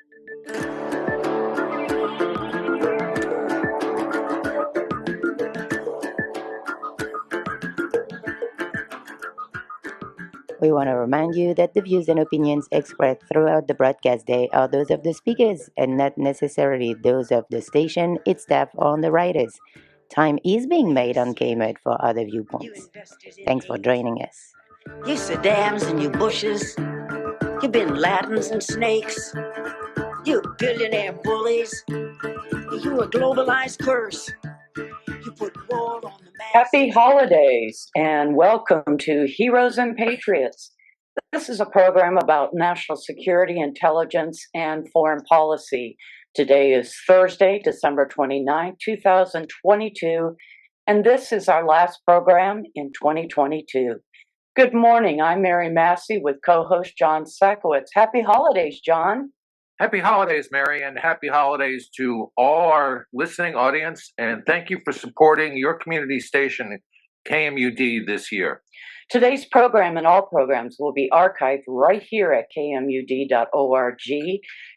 We want to remind you that the views and opinions expressed throughout the broadcast day are those of the speakers and not necessarily those of the station, its staff, or the writers. Time is being made on KMUD for other viewpoints. Thanks for joining us. You Saddams and you Bushes, you Bin Ladens and snakes, you billionaire bullies, you a globalized curse. You put war on the masses. Happy holidays and welcome to Heroes and Patriots. This is a program about national security, intelligence, and foreign policy. Today is Thursday, December 29, 2022, and this is our last program in 2022. Good morning. I'm Mary Massey with co-host John Sakowitz. Happy holidays, John. Happy holidays, Mary, and happy holidays to all our listening audience. And thank you for supporting your community station, KMUD, this year. Today's program and all programs will be archived right here at kmud.org.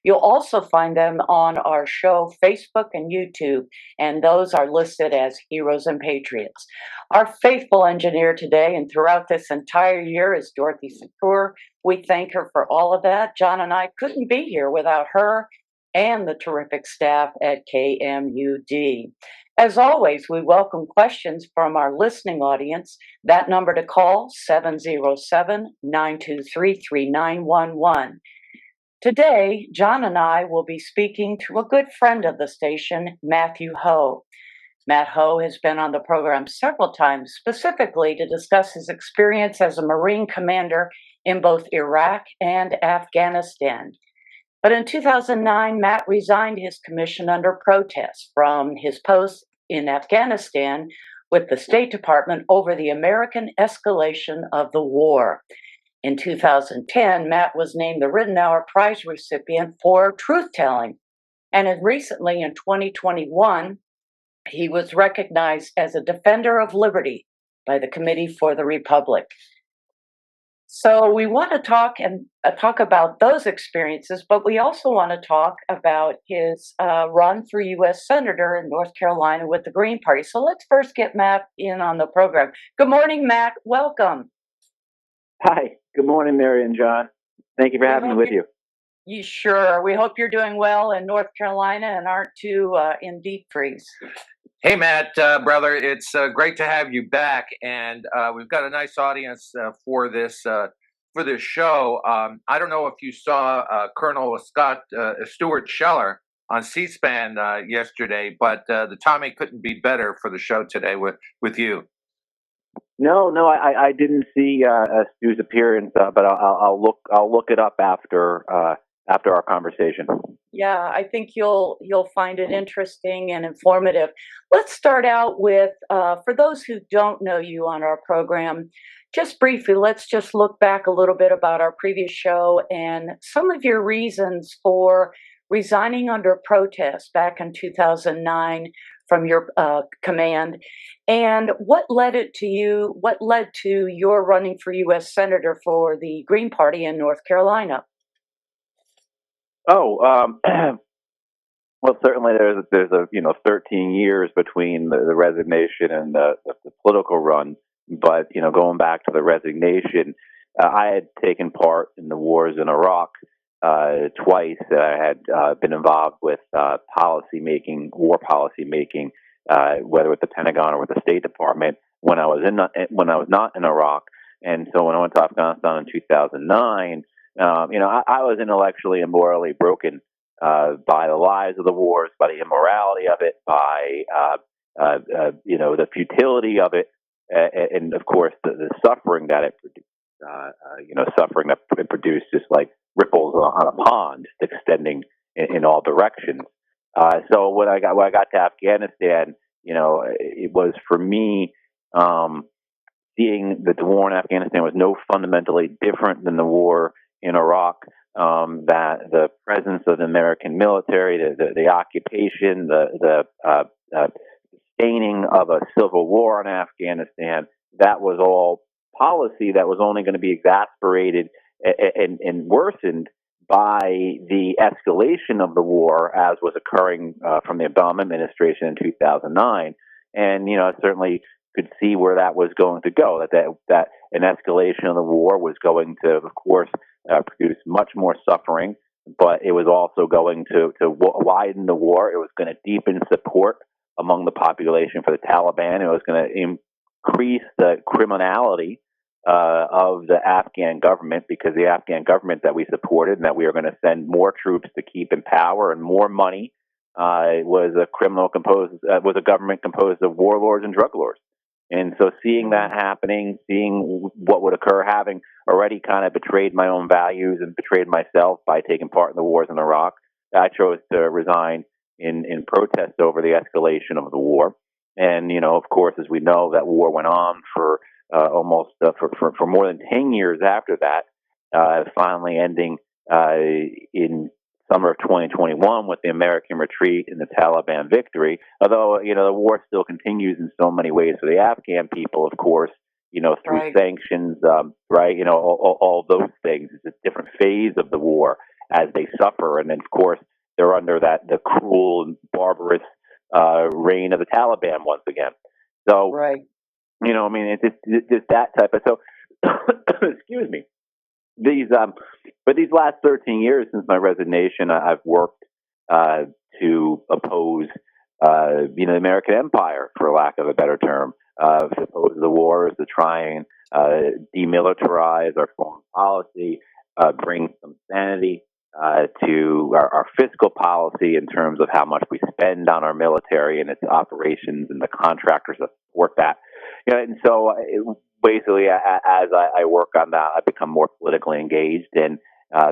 You'll also find them on our show, Facebook and YouTube, and those are listed as Heroes and Patriots. Our faithful engineer today and throughout this entire year is Dorothy Secure. We thank her for all of that. John and I couldn't be here without her and the terrific staff at KMUD. As always, we welcome questions from our listening audience. That number to call, 707-923-3911. Today, John and I will be speaking to a good friend of the station, Matthew Ho. Matt Ho has been on the program several times, specifically to discuss his experience as a Marine commander in both Iraq and Afghanistan. But in 2009, Matt resigned his commission under protest from his post in Afghanistan with the State Department over the American escalation of the war. In 2010, Matt was named the Rittenhour Prize recipient for truth-telling. And as recently in 2021, he was recognized as a defender of liberty by the Committee for the Republic. So we want to talk about those experiences, but we also want to talk about his run for U.S. Senator in North Carolina with the Green Party. So let's first get Matt in on the program. Good morning, Matt. Welcome. Hi. Good morning, Mary and John. Thank you for having me with you. You sure? We hope you're doing well in North Carolina and aren't too in deep freeze. Hey, Matt, brother, it's great to have you back, and we've got a nice audience for this show. I don't know if you saw Colonel Stuart Scheller on C-SPAN yesterday, but the timing couldn't be better for the show today with you. No, I didn't see Stu's appearance, but I'll look it up after our conversation. Yeah, I think you'll find it interesting and informative. Let's start out with, for those who don't know you on our program, just briefly, let's just look back a little bit about our previous show and some of your reasons for resigning under protest back in 2009 from your command, and what led to your running for U.S. Senator for the Green Party in North Carolina. Well, certainly there's a 13 years between the resignation and the political run. But going back to the resignation, I had taken part in the wars in Iraq twice. I had been involved with war policy making, whether with the Pentagon or with the State Department when I was not in Iraq. And so when I went to Afghanistan in 2009. I was intellectually and morally broken by the lies of the wars, by the immorality of it, by the futility of it, and of course the suffering that it produced. Suffering that it produced, just like ripples on a pond, extending in all directions. So when I got to Afghanistan, it was for me seeing that the war in Afghanistan was no fundamentally different than the war in Iraq, that the presence of the American military, the occupation, the sustaining of a civil war in Afghanistan, that was all policy that was only going to be exasperated and worsened by the escalation of the war as was occurring from the Obama administration in 2009. And, I certainly could see where that was going to go, that an escalation of the war was going to, of course, produce much more suffering, but it was also going to widen the war. It was going to deepen support among the population for the Taliban. It was going to increase the criminality of the Afghan government, because the Afghan government that we supported and that we were going to send more troops to keep in power and more money was a government composed of warlords and drug lords. And so seeing that happening, seeing what would occur, having already kind of betrayed my own values and betrayed myself by taking part in the wars in Iraq, I chose to resign in protest over the escalation of the war. And, of course, as we know, that war went on for almost for more than 10 years after that, finally ending in summer of 2021 with the American retreat and the Taliban victory. Although, the war still continues in so many ways for the Afghan people, of course, through sanctions, right? All those things. It's a different phase of the war as they suffer. And then, of course, they're under the cruel and barbarous reign of the Taliban once again. So, it's that type of, so, excuse me. But these last 13 years since my resignation, I've worked to oppose, the American empire, for lack of a better term, to oppose the wars, to try and demilitarize our foreign policy, bring some sanity to our fiscal policy in terms of how much we spend on our military and its operations and the contractors that support that. And so basically, as I work on that, I become more politically engaged. And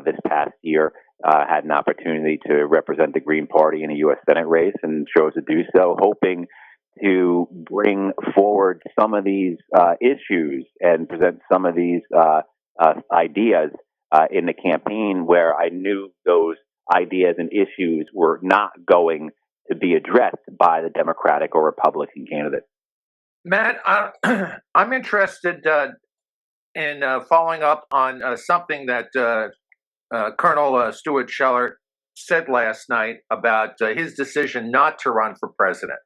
this past year, had an opportunity to represent the Green Party in a U.S. Senate race and chose to do so, hoping to bring forward some of these issues and present some of these ideas in the campaign, where I knew those ideas and issues were not going to be addressed by the Democratic or Republican candidates. Matt, I'm interested in following up on something that Colonel Stuart Scheller said last night about his decision not to run for president.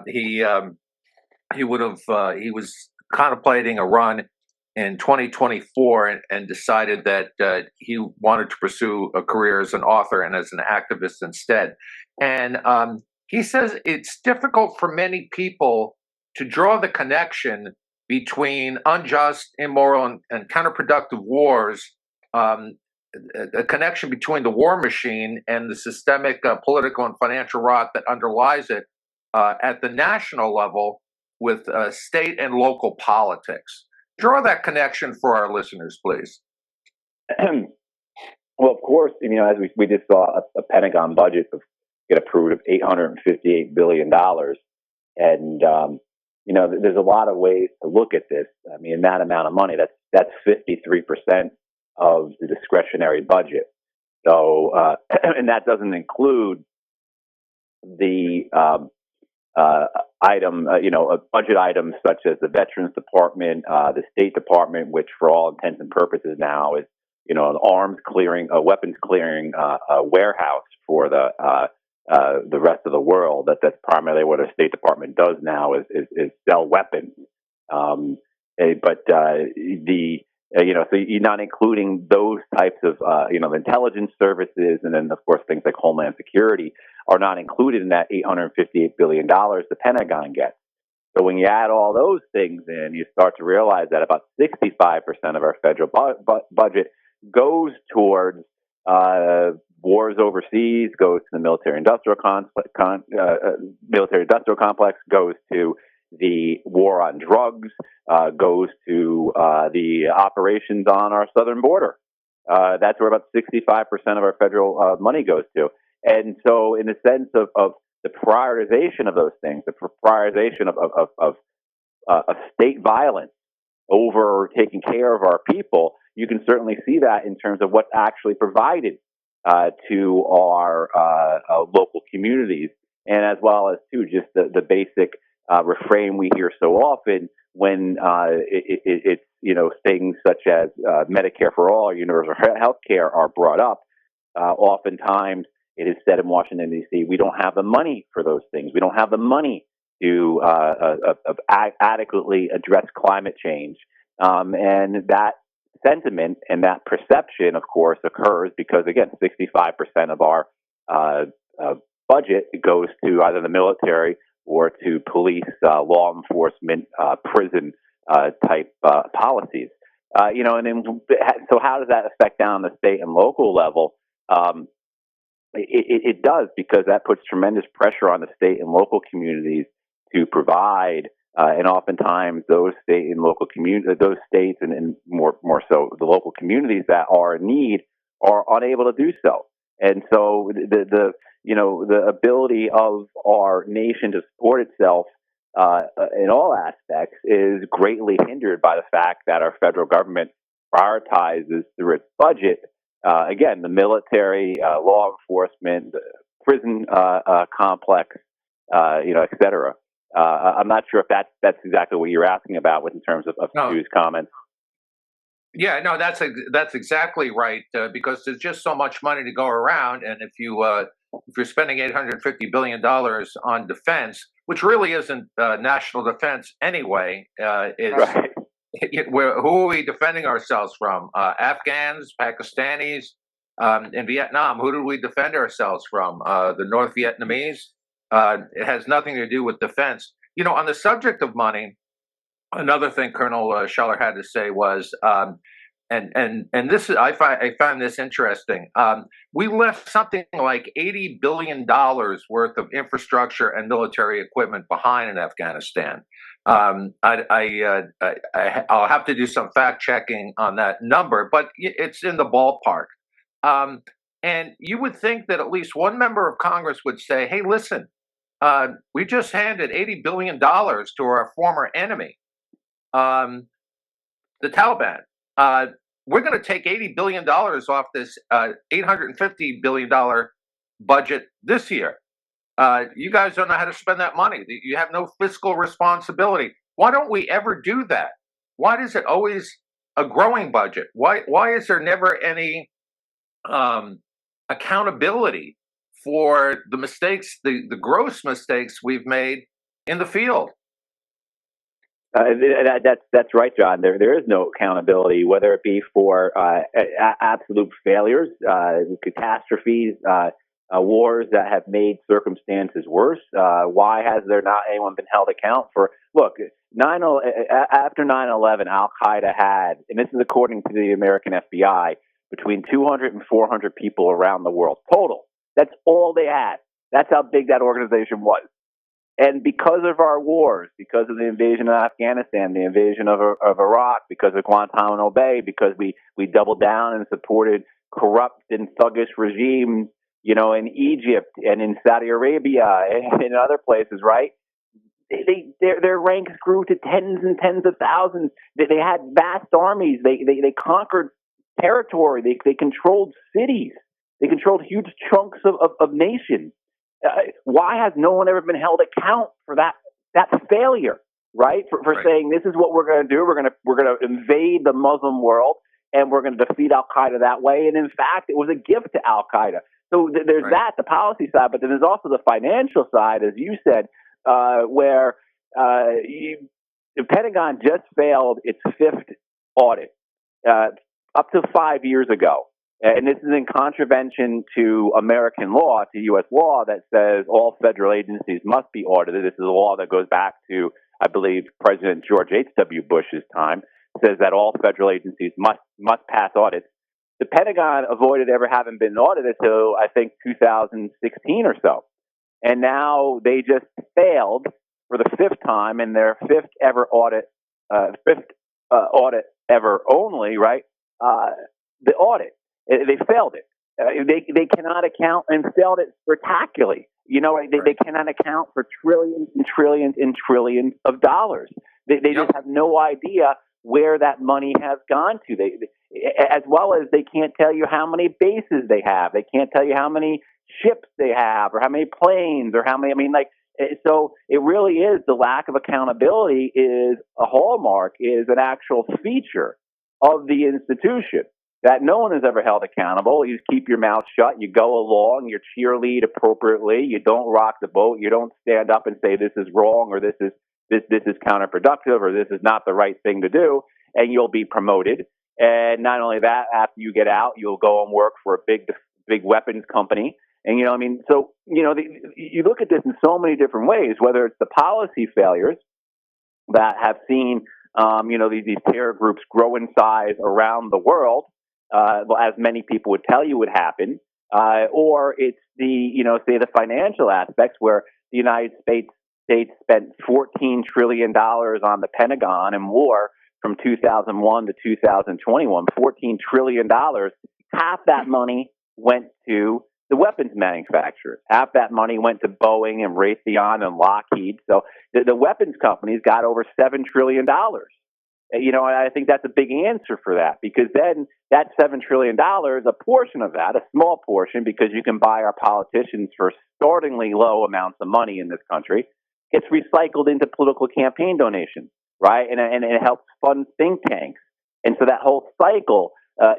He was contemplating a run in 2024 and decided that he wanted to pursue a career as an author and as an activist instead. And he says it's difficult for many people to draw the connection between unjust, immoral, and counterproductive wars, a connection between the war machine and the systemic political and financial rot that underlies it at the national level with state and local politics. Draw that connection for our listeners, please. Well, of course, as we just saw a Pentagon budget get approved of $858 billion. And, there's a lot of ways to look at this. I mean, that amount of money, that's 53% of the discretionary budget. So, and that doesn't include the budget items such as the Veterans Department, the State Department, which for all intents and purposes now is, an weapons clearing warehouse for the rest of the world. That's primarily what a State Department does now is sell weapons. So you're not including those types of, intelligence services, and then of course things like Homeland Security are not included in that $858 billion the Pentagon gets. So when you add all those things in, you start to realize that about 65% of our federal budget goes towards wars overseas, goes to the military-industrial complex, goes to the war on drugs, goes to the operations on our southern border. That's where about 65% of our federal money goes to. And so in the sense of the prioritization of those things, the prioritization of state violence over taking care of our people, you can certainly see that in terms of what's actually provided to our local communities, and as well as too just the basic refrain we hear so often when it's things such as Medicare for all, universal health care are brought up. oftentimes it is said in Washington, D.C., we don't have the money for those things. We don't have the money to adequately address climate change. And that sentiment and that perception, of course, occurs because, again, 65% of our budget goes to either the military or to police, law enforcement, prison type policies. And then so how does that affect down the state and local level? It does, because that puts tremendous pressure on the state and local communities to provide, and oftentimes those state and local communities, those states, and more so the local communities that are in need are unable to do so. And so the ability of our nation to support itself in all aspects is greatly hindered by the fact that our federal government prioritizes through its budget, again, the military, law enforcement, the prison complex, et cetera. I'm not sure if that's exactly what you're asking about in terms of No. Stu's comments. Yeah, no, that's exactly right, because there's just so much money to go around, and if you're spending $850 billion on defense, which really isn't national defense anyway, Right. who are we defending ourselves from? Afghans, Pakistanis, in Vietnam. Who did we defend ourselves from? The North Vietnamese. It has nothing to do with defense. On the subject of money, another thing Colonel Scheller had to say was, and this is I find this interesting. We left something like $80 billion worth of infrastructure and military equipment behind in Afghanistan. I'll have to do some fact checking on that number, but it's in the ballpark. And you would think that at least one member of Congress would say, "Hey, listen, we just handed $80 billion to our former enemy, the Taliban. We're going to take $80 billion off this $850 billion budget this year. You guys don't know how to spend that money. You have no fiscal responsibility. Why don't we ever do that? Why is it always a growing budget? Why is there never any accountability for the mistakes, the gross mistakes we've made in the field?" That's right, John. There is no accountability, whether it be for absolute failures, catastrophes, wars that have made circumstances worse. Why has there not anyone been held account for? Look, after 9/11, Al Qaeda had, and this is according to the American FBI, between 200 and 400 people around the world total. That's all they had. That's how big that organization was. And because of our wars, because of the invasion of Afghanistan, the invasion of Iraq, because of Guantanamo Bay, because we doubled down and supported corrupt and thuggish regimes, in Egypt and in Saudi Arabia and in other places, right? Their ranks grew to tens and tens of thousands. They had vast armies. They conquered territory. They controlled cities. They controlled huge chunks of nations. Why has no one ever been held account for that failure, right? For Right. saying this is what we're going to do. We're going to invade the Muslim world and we're going to defeat Al Qaeda that way. And in fact, it was a gift to Al Qaeda. So there's Right. that, the policy side, but then there's also the financial side, as you said, where the Pentagon just failed its fifth audit up to 5 years ago. And this is in contravention to American law, to U.S. law, that says all federal agencies must be audited. This is a law that goes back to, I believe, President George H.W. Bush's time. It says that all federal agencies must pass audits. The Pentagon avoided ever having been audited until, I think, 2016 or so. And now they just failed for the fifth time in their fifth audit ever only, right? The audit. They failed it. They cannot account and failed it spectacularly. They cannot account for trillions and trillions and trillions of dollars. They just have no idea where that money has gone to. As well as they can't tell you how many bases they have. They can't tell you how many ships they have or how many planes or how many. So it really is, the lack of accountability is a hallmark, is an actual feature of the institution. that no one is ever held accountable. You just keep your mouth shut. You go along. You cheerlead appropriately. You don't rock the boat. You don't stand up and say this is wrong or this is counterproductive or this is not the right thing to do, and you'll be promoted. And not only that, after you get out, you'll go and work for a big weapons company. And so you look at this in so many different ways. Whether it's the policy failures that have seen these terror groups grow in size around the world, as many people would tell you would happen, or it's the financial aspects where the United States spent $14 trillion on the Pentagon and war from 2001 to 2021. $14 trillion. Half that money went to the weapons manufacturers. Half that money went to Boeing and Raytheon and Lockheed. So the weapons companies got over $7 trillion. I think that's a big answer for that, because then that $7 trillion, a portion of that, a small portion, because you can buy our politicians for startlingly low amounts of money in this country, gets recycled into political campaign donations, right? And it helps fund think tanks. And so that whole cycle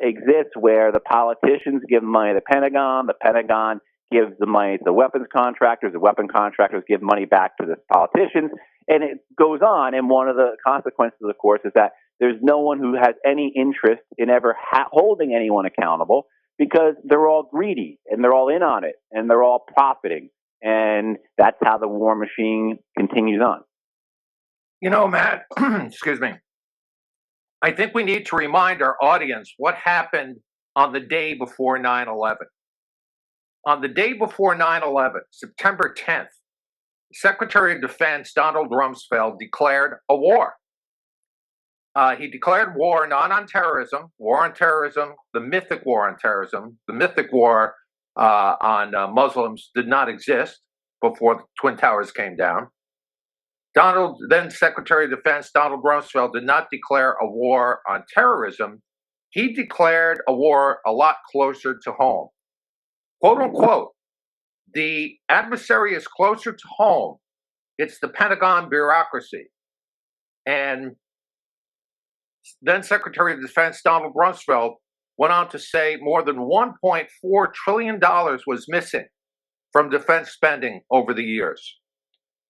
exists where the politicians give money to the Pentagon gives the money to the weapons contractors, the weapon contractors give money back to the politicians, and it goes on. And one of the consequences, of course, is that there's no one who has any interest in ever holding anyone accountable, because they're all greedy and they're all in on it and they're all profiting. And that's how the war machine continues on. Matt, excuse me. I think we need to remind our audience what happened on the day before 9/11. On the day before 9/11, September 10th, Secretary of Defense Donald Rumsfeld declared a war. He declared war not on terrorism, the mythic war on terrorism, the mythic war on Muslims did not exist before the Twin Towers came down. Then Secretary of Defense Donald Rumsfeld did not declare a war on terrorism. He declared a war a lot closer to home. Quote unquote, the adversary is closer to home. It's the Pentagon bureaucracy. And then Secretary of Defense Donald Rumsfeld went on to say more than $1.4 trillion was missing from defense spending over the years.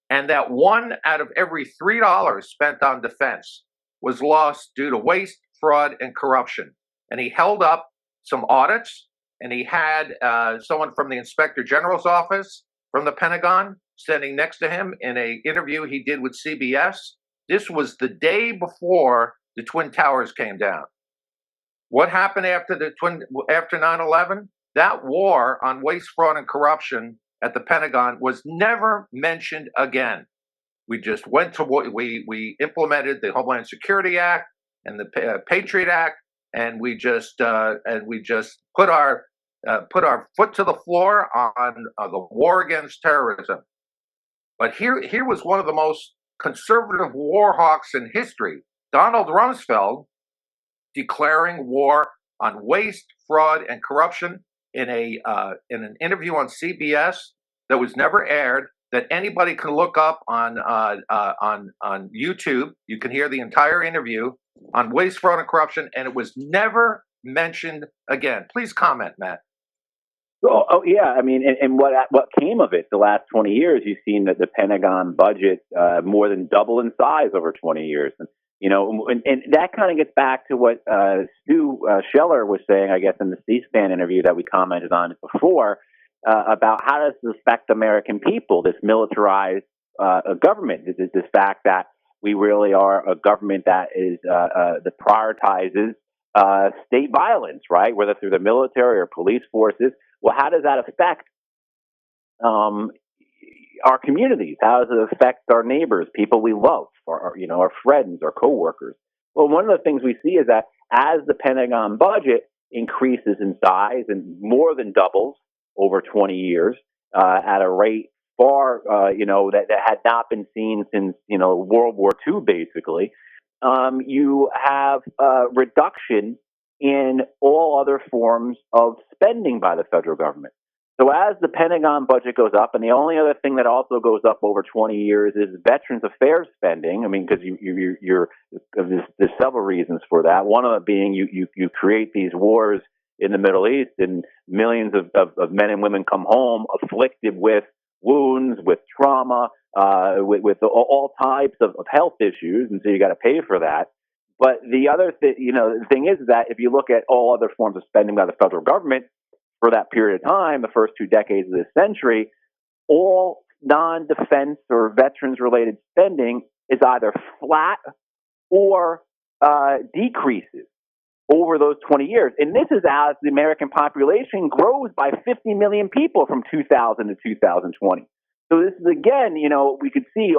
And that $1 out of every $3 spent on defense was lost due to waste, fraud, and corruption. And he held up some audits, and he had someone from the Inspector General's office from the Pentagon standing next to him in an interview he did with CBS. This was the day before the Twin Towers came down. What happened after 9/11? That war on waste, fraud, and corruption at the Pentagon was never mentioned again. We just went to we implemented the Homeland Security Act and the Patriot Act, and we just put our foot to the floor on the war against terrorism. But here was one of the most conservative war hawks in history, Donald Rumsfeld, declaring war on waste, fraud, and corruption in an interview on CBS that was never aired, that anybody can look up on YouTube. You can hear the entire interview on waste, fraud, and corruption, and it was never mentioned again. Please comment, Matt. Oh yeah, I mean, and what came of it? The last 20 years, you've seen that the Pentagon budget more than double in size over 20 years, and that kind of gets back to what Stu Scheller was saying, I guess, in the C-SPAN interview that we commented on before, about how does this affect American people, this militarized government, this fact that we really are a government that is that prioritizes state violence, right? Whether through the military or police forces. Well, how does that affect our communities? How does it affect our neighbors, people we love, our friends, our coworkers? Well, one of the things we see is that as the Pentagon budget increases in size and more than doubles over 20 years at a rate far, that had not been seen since, World War II, basically, you have a reduction in all other forms of spending by the federal government. So as the Pentagon budget goes up, and the only other thing that also goes up over 20 years is Veterans Affairs spending. I mean, because there's several reasons for that. One of them being you create these wars in the Middle East, and millions of men and women come home afflicted with wounds, with trauma, with all types of health issues, and so you got to pay for that. But the other thing, the thing is that if you look at all other forms of spending by the federal government for that period of time, the first 2 decades of this century, all non-defense or veterans-related spending is either flat or decreases over those 20 years. And this is as the American population grows by 50 million people from 2000 to 2020. So this is, again, we could see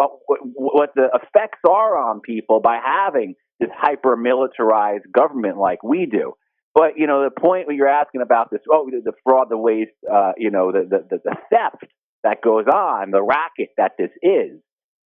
what the effects are on people by having this hyper-militarized government like we do. But, the point where you're asking about this, the fraud, the waste, the theft that goes on, the racket that this is,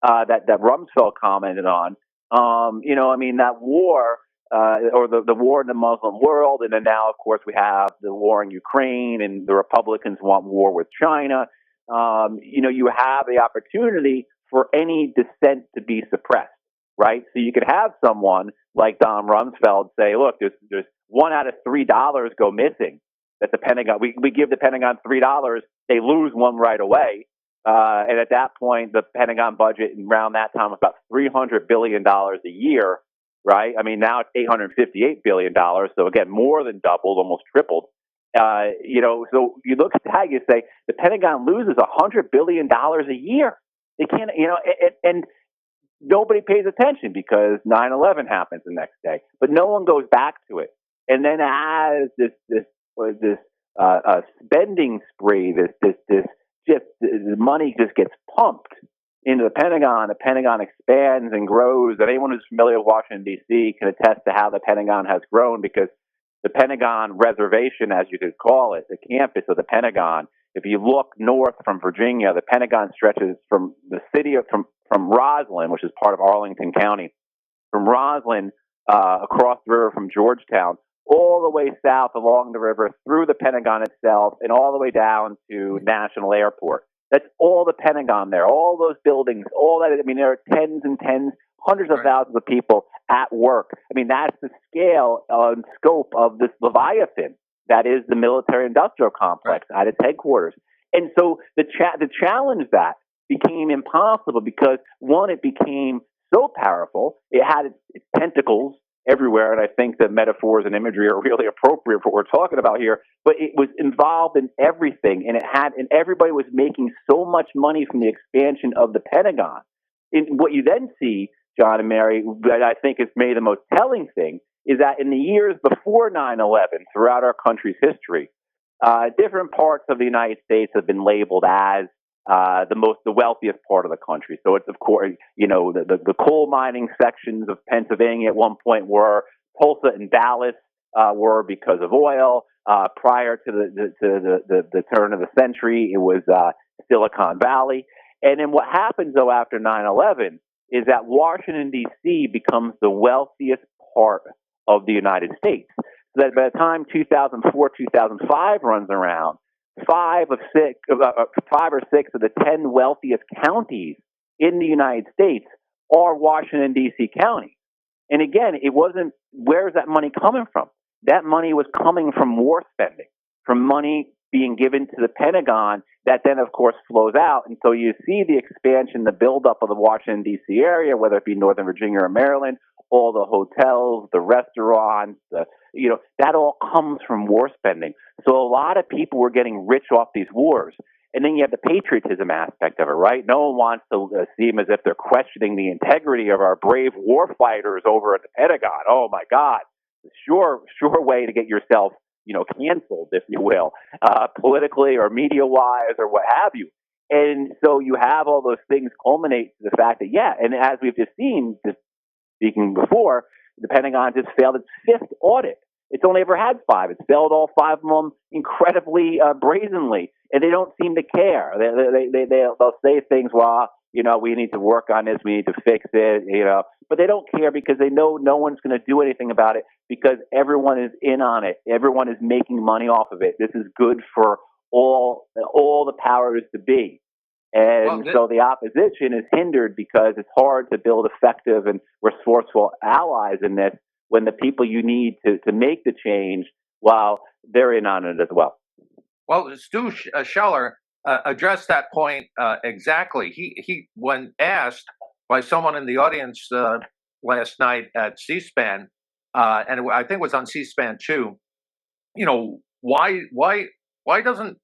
that Rumsfeld commented on, that war, or the war in the Muslim world, and then now, of course, we have the war in Ukraine, and the Republicans want war with China. You have the opportunity for any dissent to be suppressed, right? So you could have someone like Don Rumsfeld say, look, there's $1 out of $3 go missing that the Pentagon, we give the Pentagon $3, they lose one right away. And at that point, the Pentagon budget around that time was about $300 billion a year, right? I mean, now it's $858 billion. So again, more than doubled, almost tripled. So you look at that, you say the Pentagon loses $100 billion a year. They can't, and nobody pays attention because 9/11 happens the next day, but no one goes back to it. And then as this spending spree, this money just gets pumped into the Pentagon expands and grows. And anyone who's familiar with Washington, D.C. can attest to how the Pentagon has grown, because the Pentagon reservation, as you could call it, the campus of the Pentagon, if you look north from Virginia, the Pentagon stretches from the city from Roslyn, which is part of Arlington County, from Roslyn across the river from Georgetown, all the way south along the river through the Pentagon itself, and all the way down to National Airport. That's all the Pentagon there, all those buildings, all that. I mean, there are tens and tens, hundreds of thousands of people at work. I mean, that's the scale and scope of this Leviathan that is the military-industrial complex at its headquarters. And so the challenge that became impossible because, one, it became so powerful. It had its tentacles everywhere, and I think the metaphors and imagery are really appropriate for what we're talking about here. But it was involved in everything, and everybody was making so much money from the expansion of the Pentagon. And what you then see, John and Mary, that I think is maybe the most telling thing, is that in the years before 9/11, throughout our country's history, different parts of the United States have been labeled as the wealthiest part of the country. So it's, of course, the coal mining sections of Pennsylvania at one point were. Tulsa and Dallas were because of oil. Prior to the turn of the century, it was Silicon Valley. And then what happens, though, after 9/11 is that Washington, D.C. becomes the wealthiest part of the United States. So that by the time 2004, 2005 runs around, 5 or 6 of the 10 wealthiest counties in the United States are Washington, D.C. counties. And again, it wasn't, where's that money coming from? That money was coming from war spending, from money being given to the Pentagon that then, of course, flows out. And so you see the expansion, the buildup of the Washington, D.C. area, whether it be Northern Virginia or Maryland, all the hotels, the restaurants, that all comes from war spending. So a lot of people were getting rich off these wars. And then you have the patriotism aspect of it, right? No one wants to seem as if they're questioning the integrity of our brave war fighters over at the Pentagon. Oh, my God. Sure way to get yourself, canceled, if you will, politically or media-wise or what have you. And so you have all those things culminate to the fact that, and as we've just seen, speaking before, the Pentagon just failed its 5th audit. It's only ever had 5. It's failed all 5 of them incredibly brazenly, and they don't seem to care. They'll say things, we need to work on this, we need to fix it, but they don't care because they know no one's going to do anything about it because everyone is in on it. Everyone is making money off of it. This is good for all the powers to be. And so the opposition is hindered because it's hard to build effective and resourceful allies in this when the people you need to make the change, well, they're in on it as well. Well, Stu Scheller addressed that point exactly. He, when asked by someone in the audience last night at C-SPAN, and I think it was on C-SPAN too, you know, why doesn't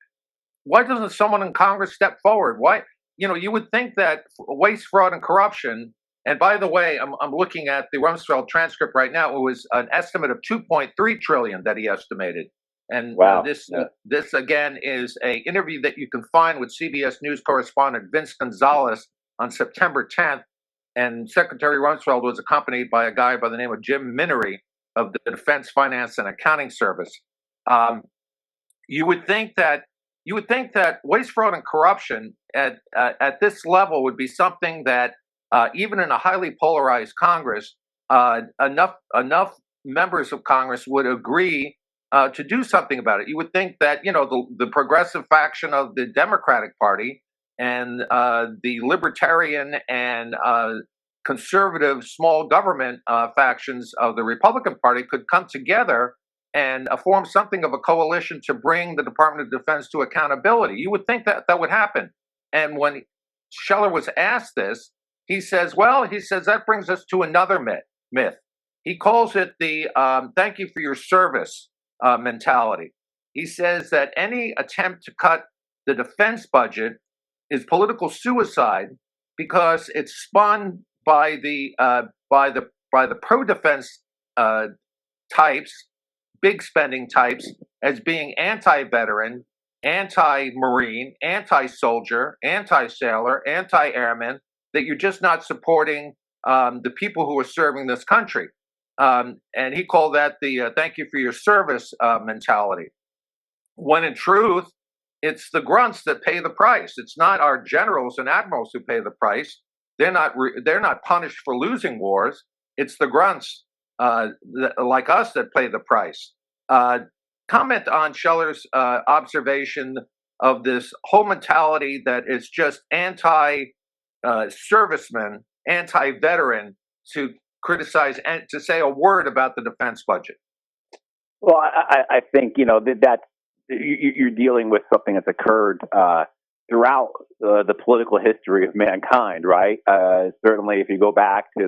someone in Congress step forward? Why, you know, you would think that waste, fraud, and corruption. And by the way, I'm looking at the Rumsfeld transcript right now. It was an estimate of 2.3 trillion that he estimated. And wow. This again is a interview that you can find with CBS News correspondent Vince Gonzalez on September 10th. And Secretary Rumsfeld was accompanied by a guy by the name of Jim Minery of the Defense Finance and Accounting Service. You would think that waste, fraud, and corruption at this level would be something that even in a highly polarized Congress, enough members of Congress would agree to do something about it. You would think that, you know, the progressive faction of the Democratic Party and the libertarian and conservative small government factions of the Republican Party could come together and form something of a coalition to bring the Department of Defense to accountability. You would think that that would happen. And when Scheller was asked this, he says that brings us to another myth. He calls it the thank you for your service mentality. He says that any attempt to cut the defense budget is political suicide because it's spun by the pro-defense types, big spending types, as being anti-veteran, anti-marine, anti-soldier, anti-sailor, anti-airman, that you're just not supporting the people who are serving this country. And he called that the thank you for your service mentality. When in truth, it's the grunts that pay the price. It's not our generals and admirals who pay the price. They're not punished for losing wars. It's the grunts like us that pay the price. Comment on Scheller's observation of this whole mentality that it's just anti-serviceman, anti-veteran to criticize and to say a word about the defense budget. Well, I think, you know, that you're dealing with something that's occurred throughout the political history of mankind, right? Certainly, if you go back to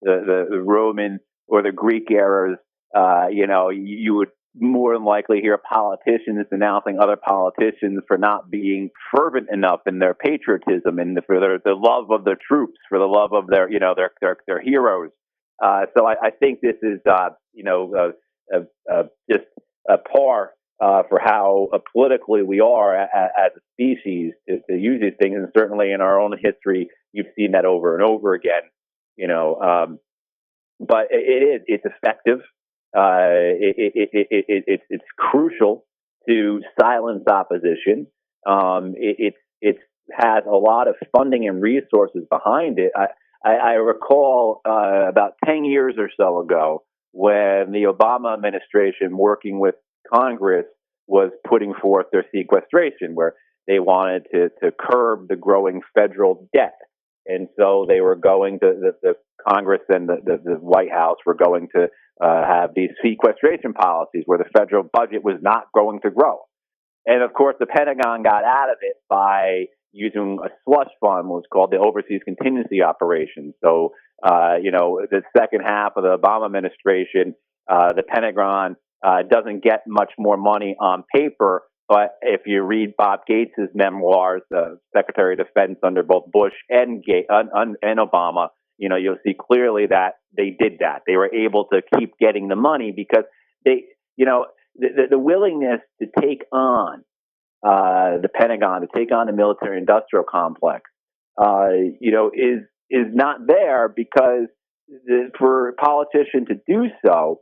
the Roman or the Greek eras, you know, you would more than likely hear politicians denouncing other politicians for not being fervent enough in their patriotism and for the love of their troops, for the love of their, you know, their heroes. So I think this is, you know, just a par for how politically we are as a species to use these things. And certainly in our own history, you've seen that over and over again, you know. But it's effective. It's crucial to silence opposition. It has a lot of funding and resources behind it. I recall about 10 years or so ago when the Obama administration, working with Congress, was putting forth their sequestration, where they wanted to curb the growing federal debt. And so they were going to the Congress and the White House were going to have these sequestration policies where the federal budget was not going to grow. And of course, the Pentagon got out of it by using a slush fund, what's called the Overseas Contingency Operation. So, you know, the second half of the Obama administration, the Pentagon doesn't get much more money on paper. But if you read Bob Gates' memoirs, Secretary of Defense under both Bush and Obama, you know, you'll see clearly that they did that. They were able to keep getting the money because they, you know, the willingness to take on the Pentagon, to take on the military-industrial complex, you know, is not there because for a politician to do so,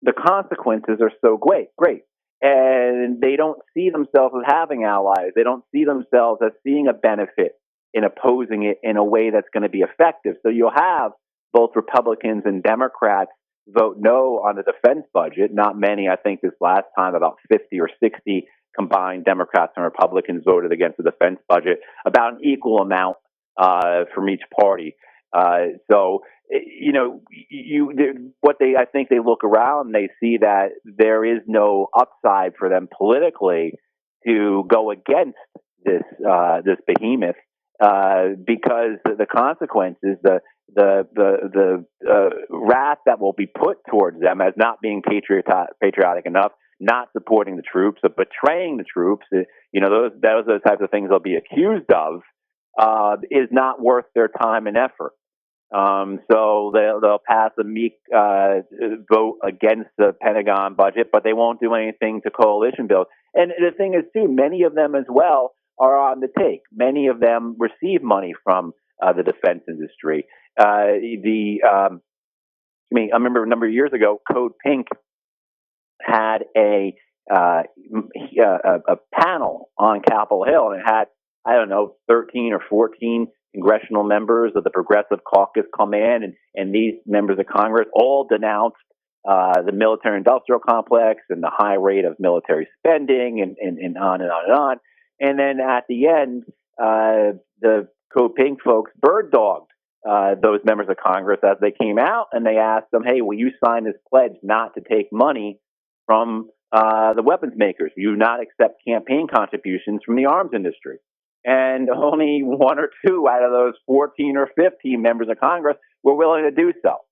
the consequences are so great. And they don't see themselves as having allies. They don't see themselves as seeing a benefit in opposing it in a way that's going to be effective. So you'll have both Republicans and Democrats vote no on the defense budget. Not many. I think this last time about 50 or 60 combined Democrats and Republicans voted against the defense budget, about an equal amount from each party. So, I think they look around and they see that there is no upside for them politically to go against this behemoth, because the consequences, the wrath that will be put towards them as not being patriotic enough, not supporting the troops, or betraying the troops, those are the types of things they'll be accused of, is not worth their time and effort. So they'll pass a meek vote against the Pentagon budget, but they won't do anything to coalition bills. And the thing is, too, many of them as well are on the take. Many of them receive money from the defense industry. I remember a number of years ago, Code Pink had a panel on Capitol Hill, and it had, 13 or 14 congressional members of the Progressive Caucus come in, and these members of Congress all denounced the military-industrial complex and the high rate of military spending, and on and on and on. And then at the end, the Code Pink folks bird-dogged those members of Congress as they came out, and they asked them, hey, will you sign this pledge not to take money from the weapons makers? You not accept campaign contributions from the arms industry. And only one or two out of those 14 or 15 members of Congress were willing to do so.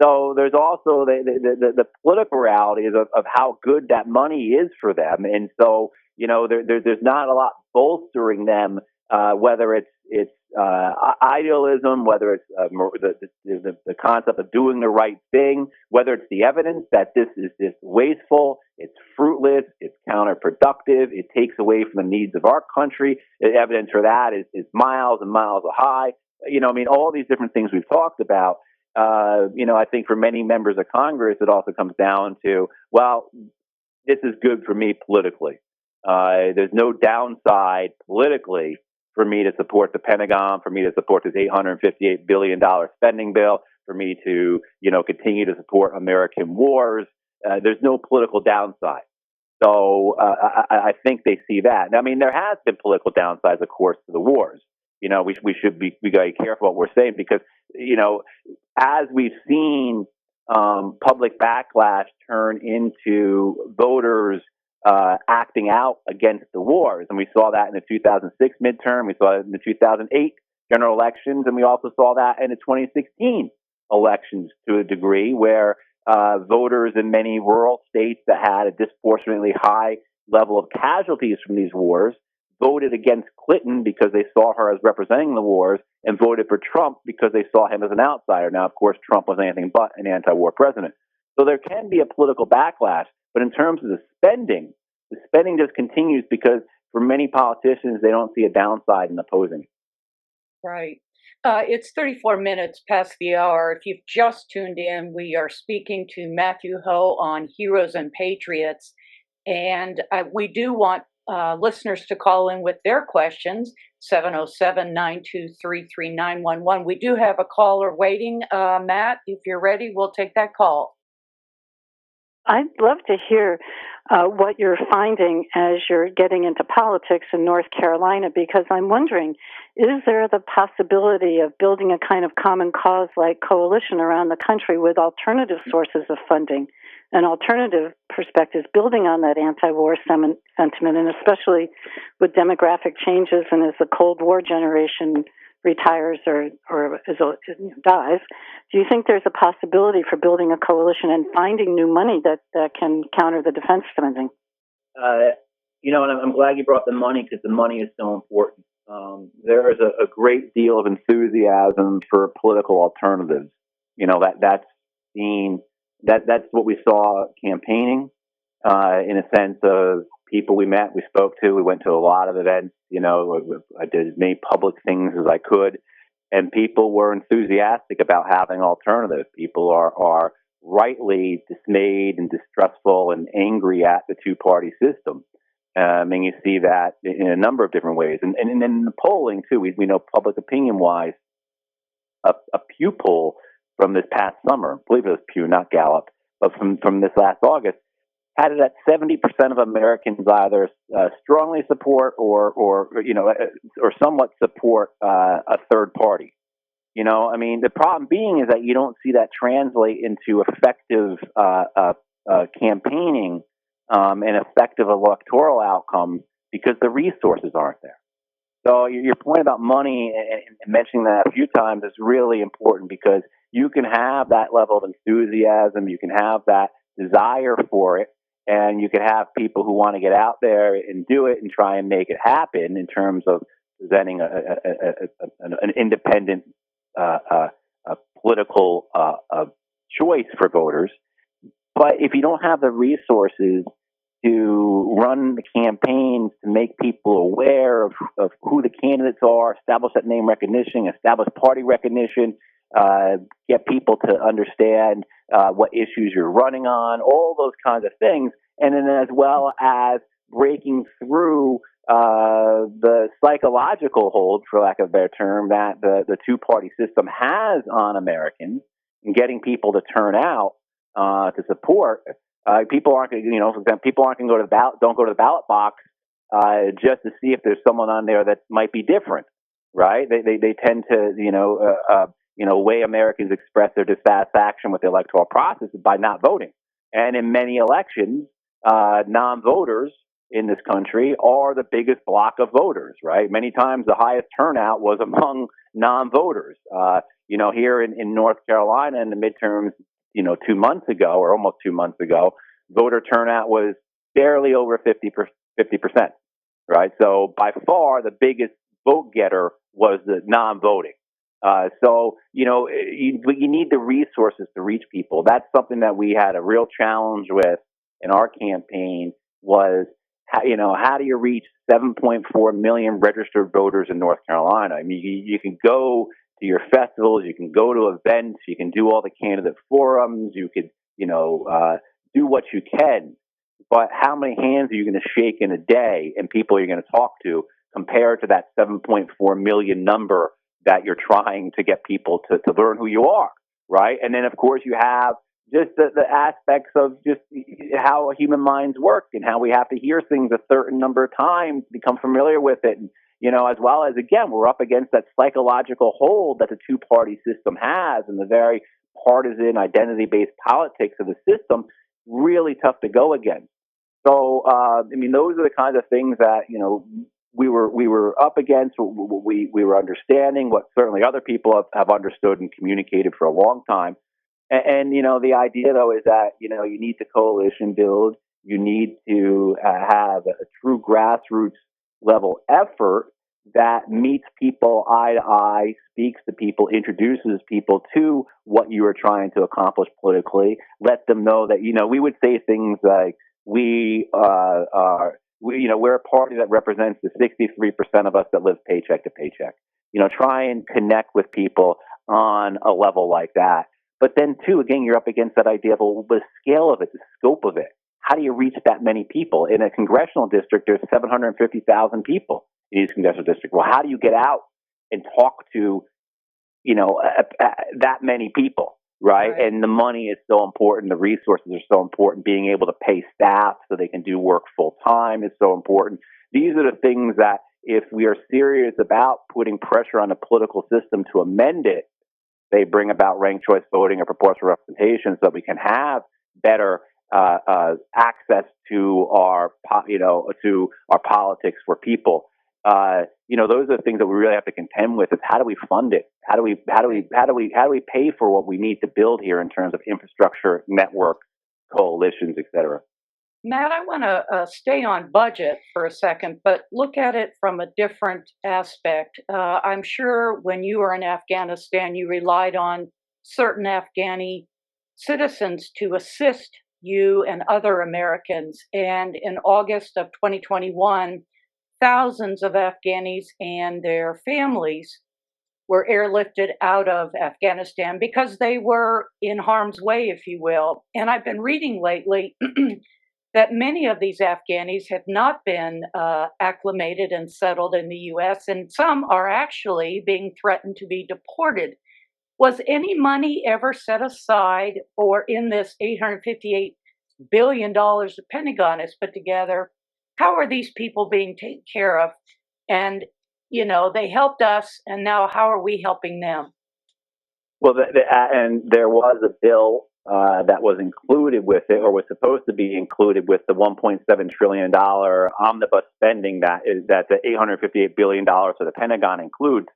So there's also the political realities of how good that money is for them. And so, there's not a lot bolstering them, whether it's idealism, whether it's the concept of doing the right thing, whether it's the evidence that this is just wasteful, it's fruitless, it's counterproductive, it takes away from the needs of our country. The evidence for that is miles and miles high. All these different things we've talked about. I think for many members of Congress, it also comes down to, well, this is good for me politically. There's no downside politically for me to support the Pentagon, for me to support this $858 billion spending bill, for me to, continue to support American wars. There's no political downside. So I think they see that. There has been political downsides, of course, to the wars. We got to be careful what we're saying, because, as we've seen public backlash turn into voters acting out against the wars, and we saw that in the 2006 midterm, we saw it in the 2008 general elections, and we also saw that in the 2016 elections to a degree, where voters in many rural states that had a disproportionately high level of casualties from these wars voted against Clinton because they saw her as representing the wars, and voted for Trump because they saw him as an outsider. Now, of course, Trump was anything but an anti-war president. So there can be a political backlash, but in terms of the spending just continues, because for many politicians, they don't see a downside in opposing. Right. It's 34 minutes past the hour. If you've just tuned in, we are speaking to Matthew Ho on Heroes and Patriots. And we do want listeners to call in with their questions, 707-923-3911. We do have a caller waiting. Matt, if you're ready, we'll take that call. I'd love to hear what you're finding as you're getting into politics in North Carolina, because I'm wondering, is there the possibility of building a kind of common cause-like coalition around the country with alternative sources of funding and alternative perspectives, building on that anti-war sentiment, and especially with demographic changes and as the Cold War generation retires or dies, do you think there's a possibility for building a coalition and finding new money that can counter the defense spending? And I'm glad you brought the money, because the money is so important. There is a great deal of enthusiasm for political alternatives. That's what we saw campaigning, in a sense of people we met, we spoke to. We went to a lot of events. I did as many public things as I could, and people were enthusiastic about having alternatives. People are rightly dismayed and distrustful and angry at the two-party system. And you see that in a number of different ways. And in the polling, too, we know public opinion-wise, a Pew poll from this past summer, I believe it was Pew, not Gallup, but from this last August, had it at 70% of Americans either strongly support or somewhat support a third party. I mean, the problem being is that you don't see that translate into effective campaigning and effective electoral outcomes because the resources aren't there. So your point about money and mentioning that a few times is really important because you can have that level of enthusiasm, you can have that desire for it, and you can have people who want to get out there and do it and try and make it happen in terms of presenting an independent political choice for voters. But if you don't have the resources to run the campaigns, to make people aware of who the candidates are, establish that name recognition, establish party recognition, get people to understand what issues you're running on, all those kinds of things. And then as well as breaking through the psychological hold, for lack of a better term, that the two-party system has on Americans and getting people to turn out to support. People aren't going to, for example, people aren't going to go to the ballot, don't go to the ballot box just to see if there's someone on there that might be different, right? They tend to, way Americans express their dissatisfaction with the electoral process is by not voting. And in many elections, non-voters in this country are the biggest block of voters, right? Many times the highest turnout was among non-voters. Here in North Carolina in the midterms, 2 months ago or almost 2 months ago, voter turnout was barely over 50%, right? So by far the biggest vote getter was the non-voting. You need the resources to reach people. That's something that we had a real challenge with in our campaign was, how do you reach 7.4 million registered voters in North Carolina? I mean, you can go to your festivals, you can go to events, you can do all the candidate forums, you could, do what you can, but how many hands are you going to shake in a day and people you're going to talk to compared to that 7.4 million number that you're trying to get people to learn who you are, right? And then, of course, you have just the aspects of just how human minds work and how we have to hear things a certain number of times, become familiar with it. And, as well as, again, we're up against that psychological hold that the two-party system has and the very partisan, identity-based politics of the system, really tough to go against. So, those are the kinds of things that, we were up against, we were understanding, what certainly other people have understood and communicated for a long time. And the idea, though, is that, you need to coalition build. You need to have a true grassroots level effort that meets people eye to eye, speaks to people, introduces people to what you are trying to accomplish politically. Let them know that, we would say things like, we're a party that represents the 63% of us that live paycheck to paycheck. Try and connect with people on a level like that. But then, too, again, you're up against that idea of the scale of it, the scope of it. How do you reach that many people? In a congressional district, there's 750,000 people in each congressional district. Well, how do you get out and talk to, that many people, right? And the money is so important. The resources are so important. Being able to pay staff so they can do work full time is so important. These are the things that, if we are serious about putting pressure on the political system to amend it, they bring about ranked choice voting or proportional representation, so that we can have better access to our politics for people. Those are the things that we really have to contend with. Is how do we fund it? How do we pay for what we need to build here in terms of infrastructure, network, coalitions, et cetera? Matt, I want to stay on budget for a second, but look at it from a different aspect. I'm sure when you were in Afghanistan, you relied on certain Afghani citizens to assist you and other Americans. And in August of 2021, thousands of Afghanis and their families were airlifted out of Afghanistan because they were in harm's way, if you will. And I've been reading lately that many of these Afghanis have not been acclimated and settled in the U.S., and some are actually being threatened to be deported. Was any money ever set aside for, in this $858 billion the Pentagon has put together, how are these people being taken care of? And, they helped us, and now how are we helping them? Well, and there was a bill that was included with it, or was supposed to be included with the $1.7 trillion omnibus spending that the $858 billion for the Pentagon includes.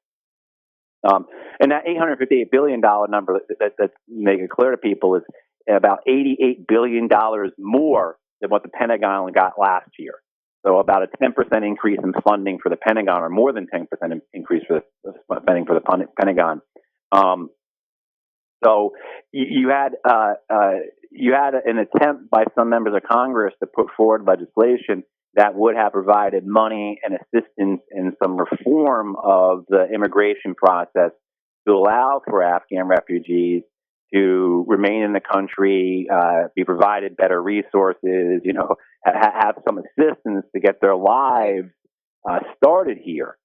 And that $858 billion number, that make it clear to people, is about $88 billion more than what the Pentagon got last year. So about a 10% increase in funding for the Pentagon, or more than 10% increase for the spending for the Pentagon. So you had an attempt by some members of Congress to put forward legislation that would have provided money and assistance in some reform of the immigration process to allow for Afghan refugees to remain in the country, be provided better resources, have some assistance to get their lives started here,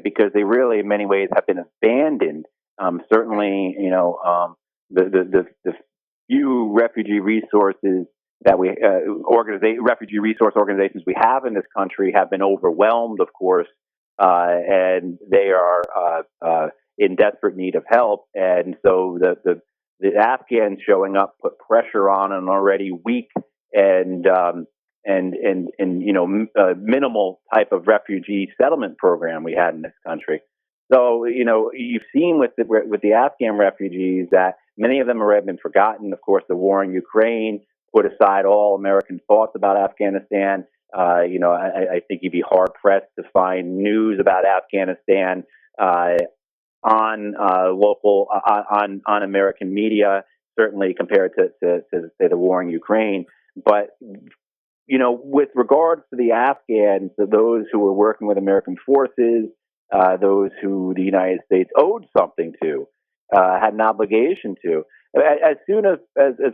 because they really, in many ways, have been abandoned. Certainly, the few refugee resources that refugee resource organizations we have in this country have been overwhelmed, of course, and they are in desperate need of help. And so the Afghans showing up put pressure on an already weak and minimal type of refugee settlement program we had in this country. So, you've seen with the Afghan refugees that many of them have been forgotten. Of course, the war in Ukraine put aside all American thoughts about Afghanistan. I think you'd be hard pressed to find news about Afghanistan on local on American media, certainly compared to say the war in Ukraine. But with regards to the Afghans, those who were working with American forces, those who the United States owed something to, had an obligation to. As soon as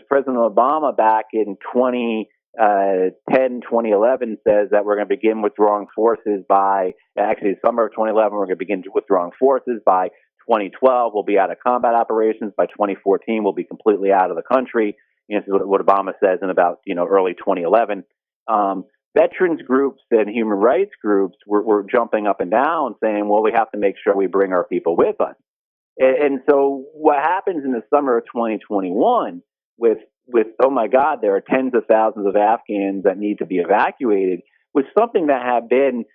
President Obama back in 2011 says that we're going to begin withdrawing forces by, actually summer of 2011, we're going to begin withdrawing forces. By 2012, we'll be out of combat operations. By 2014, we'll be completely out of the country. This is what Obama says in about early 2011. Veterans groups and human rights groups were jumping up and down saying, well, we have to make sure we bring our people with us. And so what happens in the summer of 2021 with oh my God, there are tens of thousands of Afghans that need to be evacuated, was something that have been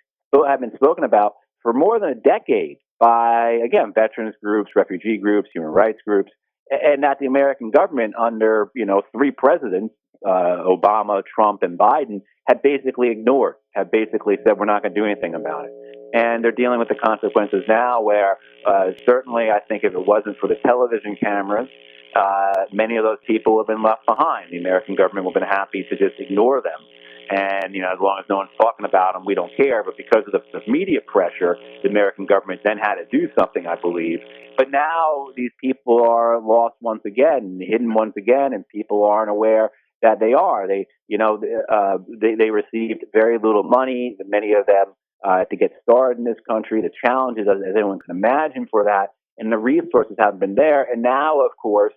spoken about for more than a decade by, again, veterans groups, refugee groups, human rights groups, and that the American government under, three presidents, Obama, Trump, and Biden, had basically ignored, have basically said, we're not going to do anything about it. And they're dealing with the consequences now where certainly I think if it wasn't for the television cameras, many of those people would have been left behind. The American government would have been happy to just ignore them. And, as long as no one's talking about them, we don't care. But because of the media pressure, the American government then had to do something, I believe. But now these people are lost once again, hidden once again, and people aren't aware that they are. They received very little money, many of them, to get started in this country. The challenges, as anyone can imagine, for that, and the resources haven't been there. And now, of course,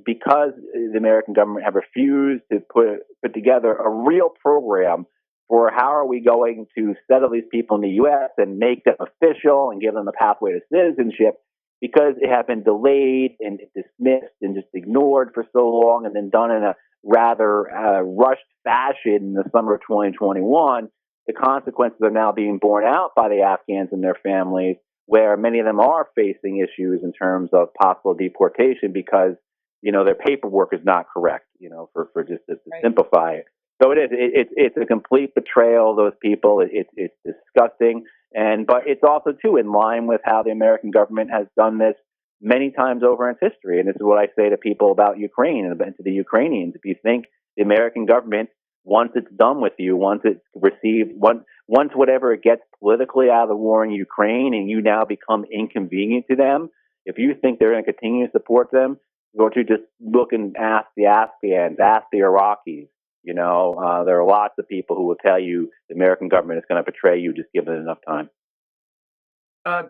because the American government have refused to put together a real program for how are we going to settle these people in the U.S. and make them official and give them a pathway to citizenship, because it had been delayed and dismissed and just ignored for so long, and then done in a rather rushed fashion in the summer of 2021, the consequences are now being borne out by the Afghans and their families, where many of them are facing issues in terms of possible deportation because, their paperwork is not correct, for just to simplify it. So it's a complete betrayal of those people. It's disgusting. But it's also, too, in line with how the American government has done this many times over in history. And this is what I say to people about Ukraine and to the Ukrainians. If you think the American government, once it's done with you, once it's received, once whatever it gets politically out of the war in Ukraine and you now become inconvenient to them, if you think they're going to continue to support them, go to just look and ask the Afghans, ask the Iraqis. There are lots of people who will tell you the American government is going to betray you, just give it enough time.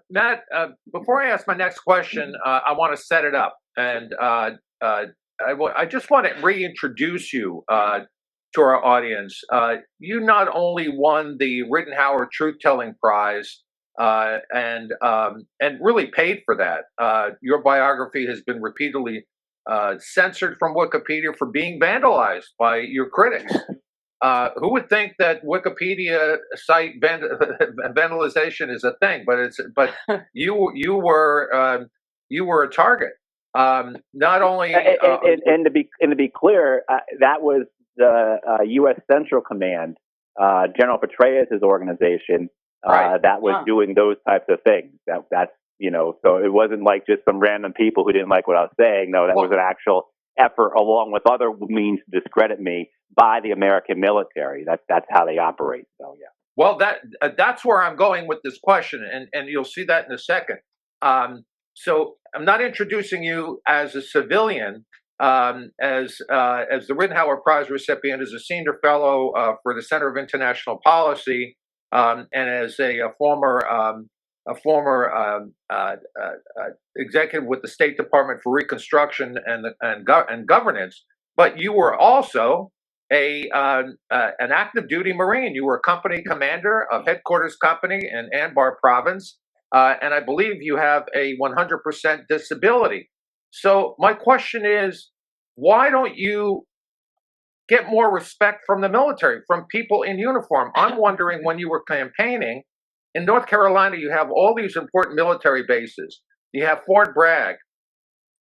Matt, before I ask my next question, I want to set it up. And I just want to reintroduce you to our audience. You not only won the Rittenhauer Truth Telling Prize and really paid for that. Your biography has been repeatedly censored from Wikipedia for being vandalized by your critics. Who would think that Wikipedia site vandalization is a thing? But you were a target. Not only and to be clear, that was the U.S. Central Command, General Petraeus' organization, right. that was doing those types of things. That's so it wasn't like just some random people who didn't like what I was saying. No, that was an actual effort, along with other means to discredit me by the American military. That's how they operate. So yeah. Well, that's where I'm going with this question, and you'll see that in a second. So I'm not introducing you as a civilian, as the Rittenhauer Prize recipient, as a senior fellow for the Center of International Policy, and as a former executive with the State Department for Reconstruction and Governance. But you were also an active duty Marine. You were a company commander of headquarters company in Anbar province, and I believe you have a 100% disability. So my question is, why don't you get more respect from the military, from people in uniform? I'm wondering, when you were campaigning in North Carolina, you have all these important military bases. You have Fort Bragg,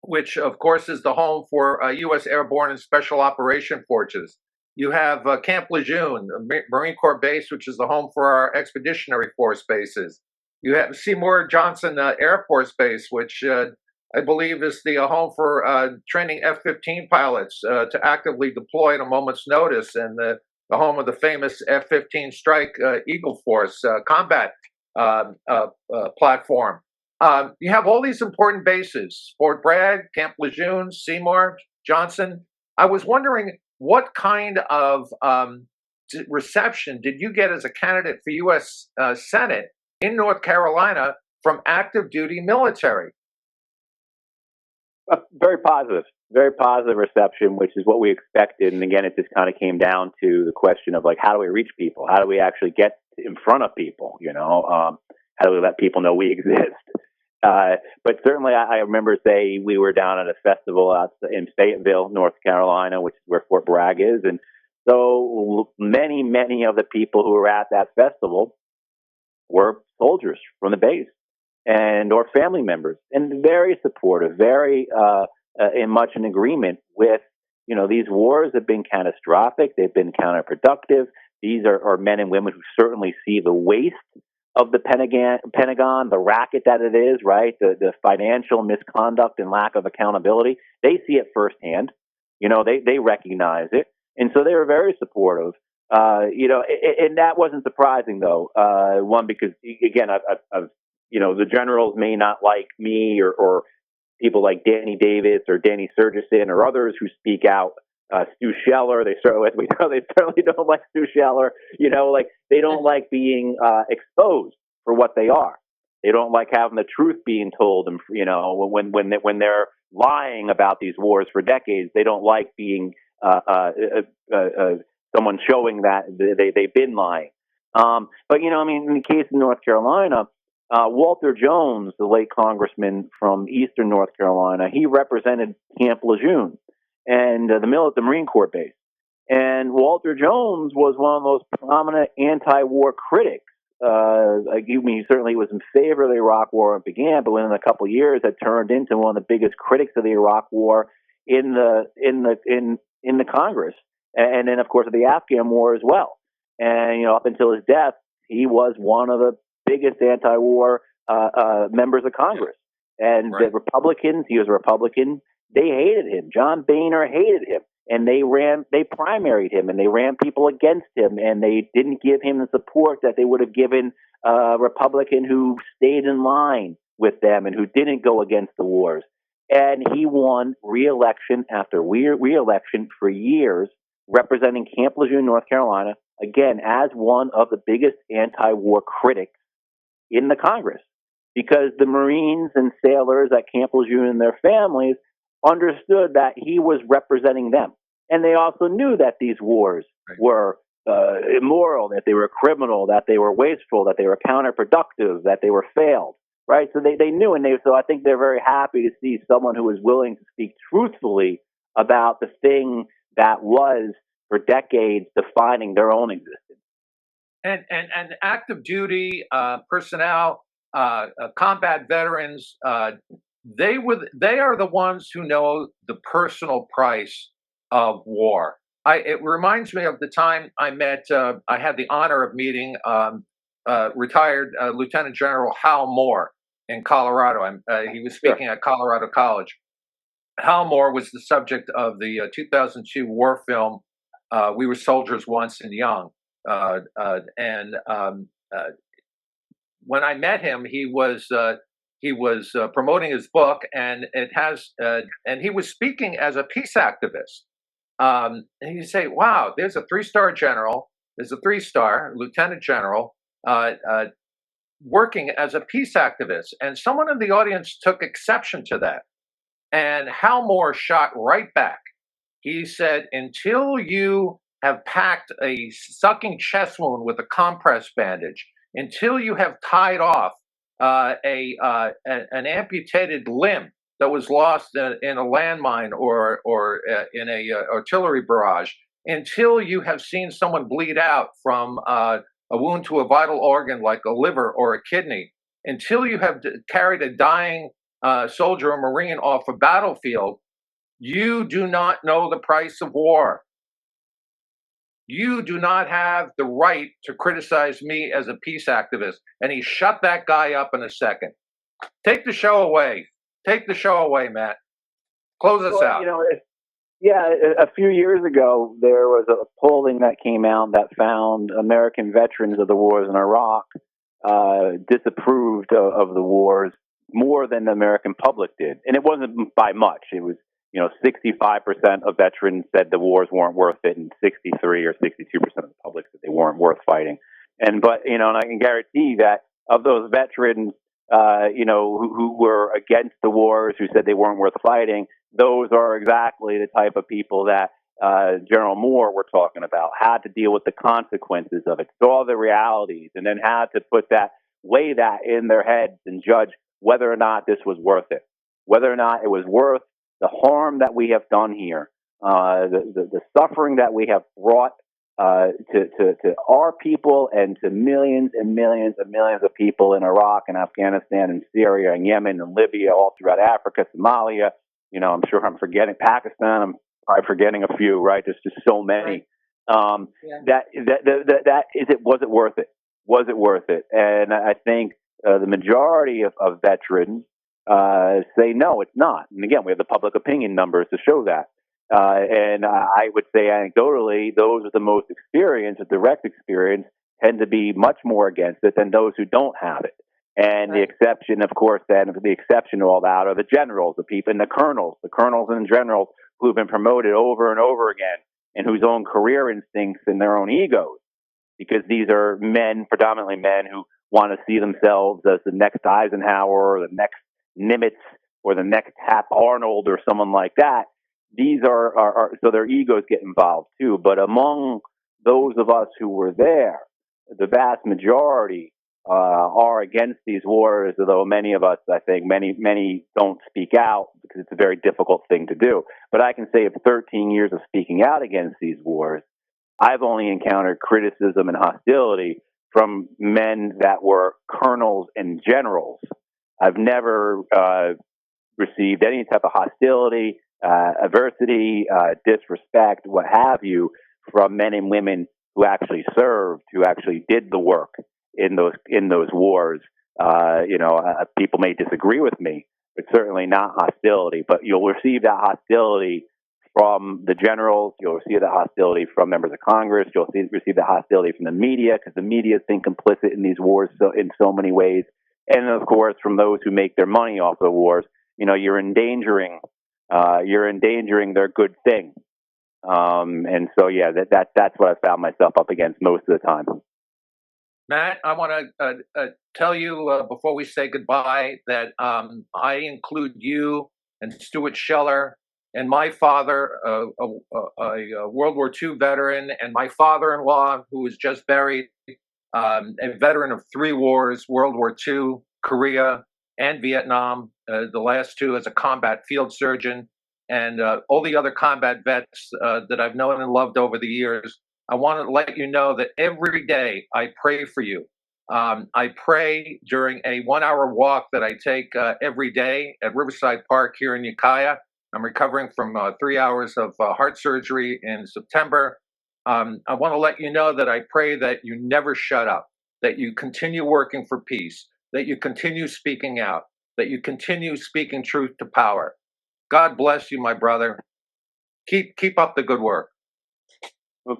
which of course is the home for U.S. Airborne and Special Operation Forces. You have Camp Lejeune, a Marine Corps base, which is the home for our Expeditionary Force bases. You have Seymour Johnson Air Force Base, which I believe is the home for training F-15 pilots to actively deploy at a moment's notice, and the home of the famous F-15 Strike Eagle Force combat platform. You have all these important bases: Fort Bragg, Camp Lejeune, Seymour, Johnson. I was wondering, what kind of reception did you get as a candidate for U.S. Senate in North Carolina from active duty military? Very positive reception, which is what we expected. And again, it just kind of came down to the question of, like, how do we reach people? How do we actually get in front of people? How do we let people know we exist? But certainly, I remember, say, we were down at a festival out in Fayetteville, North Carolina, which is where Fort Bragg is. And so many of the people who were at that festival were soldiers from the base and or family members, and very supportive, very in much in agreement with, these wars have been catastrophic. They've been counterproductive. These are men and women who certainly see the waste of the Pentagon, the racket that it is, right? The financial misconduct and lack of accountability. They see it firsthand. They recognize it. And so they were very supportive. And that wasn't surprising, though. One, because, again, I've the generals may not like me or people like Danny Davis or Danny Sergison or others who speak out. Stu Scheller, they certainly don't like Stu Scheller. They don't like being exposed for what they are. They don't like having the truth being told them. When they're lying about these wars for decades, they don't like being someone showing that they've been lying. But in the case of North Carolina, Walter Jones, the late congressman from Eastern North Carolina, he represented Camp Lejeune and the Marine Corps base. And Walter Jones was one of those prominent anti-war critics. He certainly was in favor of the Iraq War when it began, but within a couple of years, had turned into one of the biggest critics of the Iraq War in the Congress, and then of course of the Afghan War as well. And up until his death, he was one of the biggest anti-war members of Congress. And right. The Republicans, he was a Republican, they hated him. John Boehner hated him. And they primaried him, and they ran people against him, and they didn't give him the support that they would have given a Republican who stayed in line with them and who didn't go against the wars. And he won re-election after re-election for years, representing Camp Lejeune, North Carolina, again, as one of the biggest anti-war critics in the Congress, because the Marines and sailors at Camp Lejeune and their families understood that he was representing them. And they also knew that these wars were immoral, that they were criminal, that they were wasteful, that they were counterproductive, that they were failed, right? So they knew, so I think they're very happy to see someone who was willing to speak truthfully about the thing that was for decades defining their own existence. And active duty personnel, combat veterans, they are the ones who know the personal price of war. It reminds me of the time I met. I had the honor of meeting retired Lieutenant General Hal Moore in Colorado. He was speaking at Colorado College. Hal Moore was the subject of the 2002 war film "We Were Soldiers Once and Young." When I met him, he was promoting his book, and he was speaking as a peace activist. And you say, "Wow, there's a 3-star general, there's a 3-star lieutenant general working as a peace activist," and someone in the audience took exception to that, and Hal Moore shot right back. He said, "Until you have packed a sucking chest wound with a compress bandage, until you have tied off an amputated limb that was lost in a landmine or in a artillery barrage, until you have seen someone bleed out from a wound to a vital organ like a liver or a kidney, until you have carried a dying soldier or Marine off a battlefield, you do not know the price of war. You do not have the right to criticize me as a peace activist." And he shut that guy up in a second. Take the show away. Take the show away, Matt. Close us out. A few years ago, there was a polling that came out that found American veterans of the wars in Iraq disapproved of the wars more than the American public did. And it wasn't by much. It was 65% of veterans said the wars weren't worth it, and 63 or 62% of the public said they weren't worth fighting. And I can guarantee that of those veterans, who were against the wars, who said they weren't worth fighting, those are exactly the type of people that General Moore we're talking about, had to deal with the consequences of it, saw the realities, and then had to weigh that in their heads and judge whether or not this was worth it, whether or not it was worth the harm that we have done here, the suffering that we have brought to our people and to millions and millions and millions of people in Iraq and Afghanistan and Syria and Yemen and Libya, all throughout Africa, Somalia. I'm sure I'm forgetting Pakistan. I'm probably forgetting a few, right? There's just so many. Was it worth it? Was it worth it? And I think the majority of veterans say no, it's not. And again, we have the public opinion numbers to show that. And I would say anecdotally, those with the most experience, with direct experience, tend to be much more against it than those who don't have it. And the exception, of course, the exception to all that are the generals, the people, and the colonels and generals who have been promoted over and over again, and whose own career instincts and their own egos, because these are men, predominantly men, who want to see themselves as the next Eisenhower or the next Nimitz or the next Hap Arnold or someone like that. These are so their egos get involved too. But among those of us who were there, the vast majority are against these wars, although many of us, I think, many don't speak out because it's a very difficult thing to do. But I can say of 13 years of speaking out against these wars, I've only encountered criticism and hostility from men that were colonels and generals. I've never received any type of hostility, adversity, disrespect, what have you, from men and women who actually served, who actually did the work in those wars. People may disagree with me, but certainly not hostility. But you'll receive that hostility from the generals. You'll receive that hostility from members of Congress. You'll receive that hostility from the media, because the media has been complicit in these wars in so many ways. And of course, from those who make their money off the wars. You're endangering their good thing. And so, that's what I found myself up against most of the time. Matt, I want to tell you before we say goodbye that I include you and Stuart Scheller, and my father, a World War II veteran, and my father-in-law, who was just buried, a veteran of 3 wars, World War II, Korea, and Vietnam, the last 2 as a combat field surgeon, and all the other combat vets that I've known and loved over the years. I want to let you know that every day I pray for you. I pray during a 1-hour walk that I take every day at Riverside Park here in Ukiah. I'm recovering from 3 hours of heart surgery in September. I want to let you know that I pray that you never shut up, that you continue working for peace, that you continue speaking out, that you continue speaking truth to power. God bless you, my brother. Keep up the good work. Well,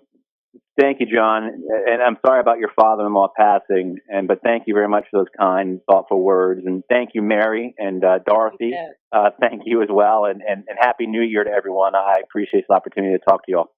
thank you, John. And I'm sorry about your father-in-law passing, but thank you very much for those kind, thoughtful words. And thank you, Mary and Dorothy. Thank you as well. And Happy New Year to everyone. I appreciate the opportunity to talk to you all.